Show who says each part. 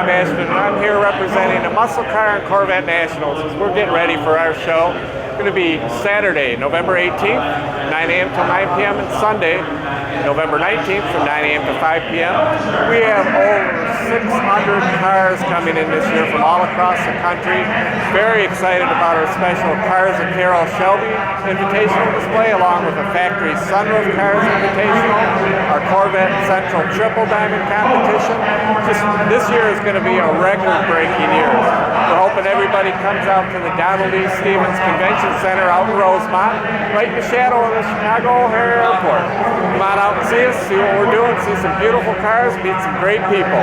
Speaker 1: And I'm here representing the Muscle Car and Corvette Nationals as we're getting ready for our show. It's going to be Saturday, November 18th, 9 a.m. till 9 p.m. and Sunday, November 19th from 9 a.m. to 5 p.m. We have over 600 cars coming in this year from all across the country. Very excited about our special Cars of Carroll Shelby Invitational display, along with a Factory Sunroof Cars Invitational, our Corvette Central Triple Diamond Competition. Just this year is going to be a record-breaking year. We're hoping everybody comes out to the Donald E. Stevens Convention Center out in Rosemont, right in the shadow of the Chicago O'Hare Airport. Come on out and see us, see what we're doing, see some beautiful cars, meet some great people.